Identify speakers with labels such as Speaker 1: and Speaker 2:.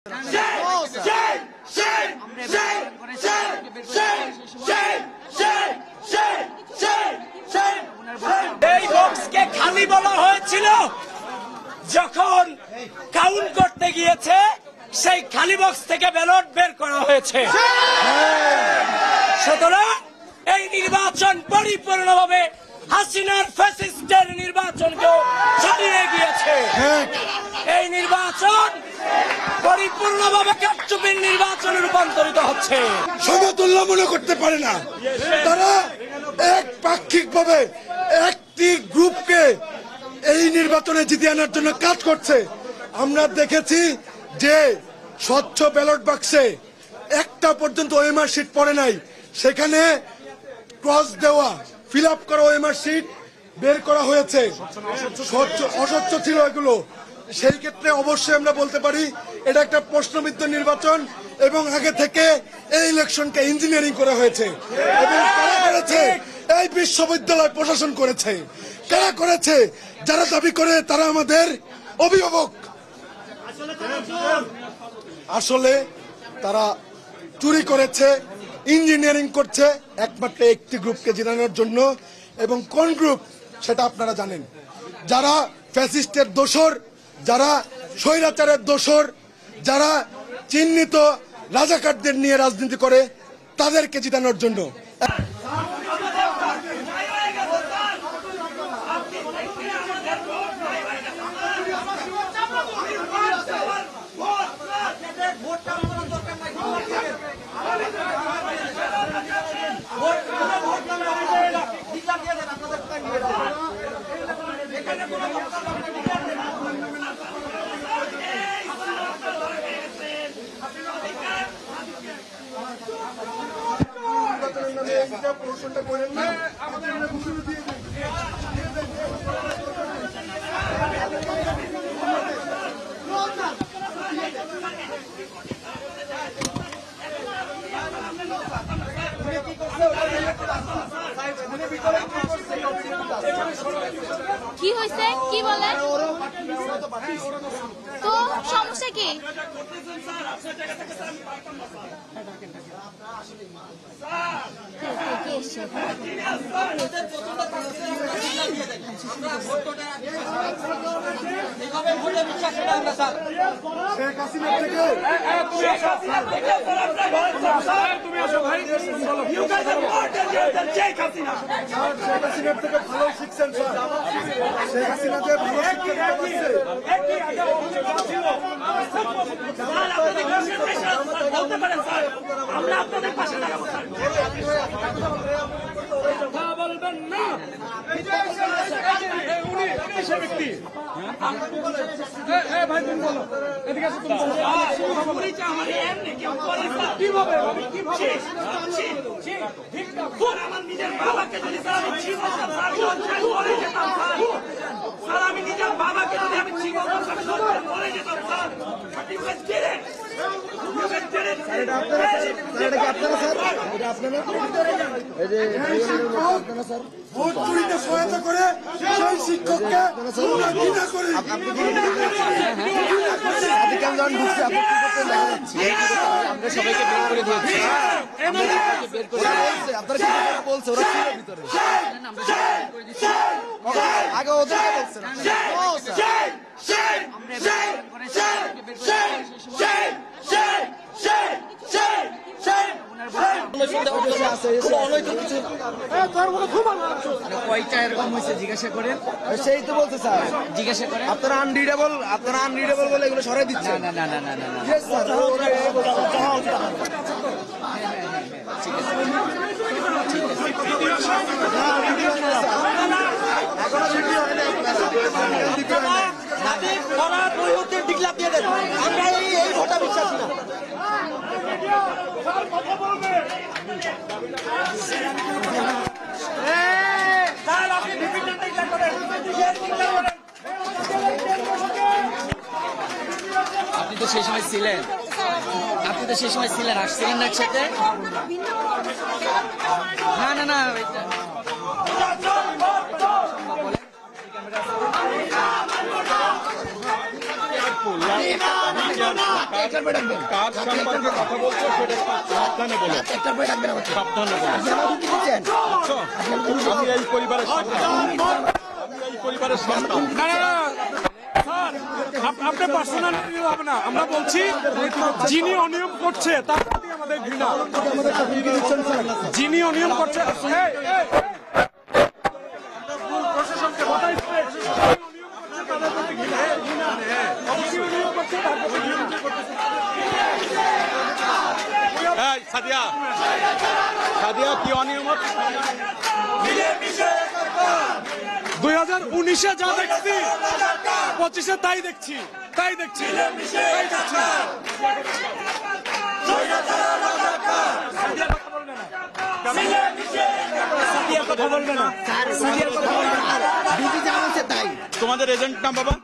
Speaker 1: এই বক্সকে খালি বলা হয়েছিল, যখন কাউন্ট করতে গিয়েছে সেই খালি বক্স থেকে ব্যালট বের করা হয়েছে। সুতরাং এই নির্বাচন পরিপূর্ণভাবে হাসিনার ফ্যাসিস্টের নির্বাচনকেও ছাড়িয়ে গিয়েছে। এই নির্বাচন পরিপূর্ণভাবে কারচুপির নির্বাচনে রূপান্তরিত হচ্ছে।
Speaker 2: সমতুল্য মনে করতে পারে না, তারা এক পাক্ষিকভাবে একটি গ্রুপকে এই নির্বাচনে জিতিয়ে আনার জন্য কাজ করছে। আমরা দেখেছি যে স্বচ্ছ ব্যালট বাক্সে একটা পর্যন্ত ওএমআর শিট পড়ে নাই, সেখানে ক্রস দেওয়া ফিল আপ করা ওএমআর শিট বের করা হয়েছে, অস্বচ্ছ ছিল এগুলো। সেই ক্ষেত্রে অবশ্যই আমরা বলতে পারি এটা একটা প্রশ্নবিদ্ধ নির্বাচন এবং আগে থেকে এই ইলেকশনকে ইঞ্জিনিয়ারিং করা হয়েছে। এবং কারা করেছে? এই বিশ্ববিদ্যালয় প্রশাসন করেছে। কারা করেছে? যারা দাবি করে তারা আমাদের অভিভাবক। আসলে তারা চুরি করেছে, ইঞ্জিনিয়ারিং করছে একমাত্র একটি গ্রুপকে জেতানোর জন্য। এবং কোন গ্রুপ সেটা আপনারা জানেন, যারা ফ্যাসিস্টের দোসর, যারা স্বৈরাচারের দোসর, যারা চিহ্নিত রাজাকারদের নিয়ে রাজনীতি করে, তাদেরকে জিতানোর জন্য।
Speaker 3: কি হয়েছে? কি বলে? তো সমস্যা কি?
Speaker 1: আমরা আপনাদের পাশে দাঁড়াবো। বলবেন না আমার নিজের বাবাকে যদি আমি নিজের বাবাকে যদি আমি বলে যেতাম
Speaker 2: ভোট চুরিতে সহায়তা করে সেই শিক্ষককে ঘৃণা করি।
Speaker 4: আমরা সবাইকে বের করে দিয়েছি। আগে ওদেরকে বলছেন কয়টা এরকম হয়েছে জিজ্ঞাসা করেন। সেই তো বলতে স্যার, জিজ্ঞাসা করেন। আপনারা আনরিডেবল বলে এগুলো সরাই দিচ্ছে। না না না না না না, এই ভোটা বিশ্বাসী না। আপনি তো সেই সময় ছিলেন, আসছিলেন না একসাথে? না না না, বলেন
Speaker 5: কাজ সম্পর্কে কথা বলছো সেটা সাবধানে বলো, সাবধানে বলো। বুঝছো? আমি এই পরিবারের সন্তান, আমি এই পরিবারের সন্তান।
Speaker 6: আপনি পার্সোনাল হবে না, আমরা বলছি যিনি অনিয়ম করছে তার প্রতি আমাদের ঘৃণা, যিনি অনিয়ম করছে প্রশাসনকে বাধা দিচ্ছে, তাদের প্রতি ঘৃণা। অবশ্যই অনিয়ম করছে তার প্রতি ঘৃণা।
Speaker 5: এই সাদিয়া, সাদিয়া কি অনিয়ম হচ্ছে?
Speaker 6: 2019-এ যা দেখছি 25-এ তাই দেখছি।
Speaker 1: কথা বলবে না।
Speaker 4: তাই
Speaker 5: তোমাদের এজেন্ট নাম বাবা?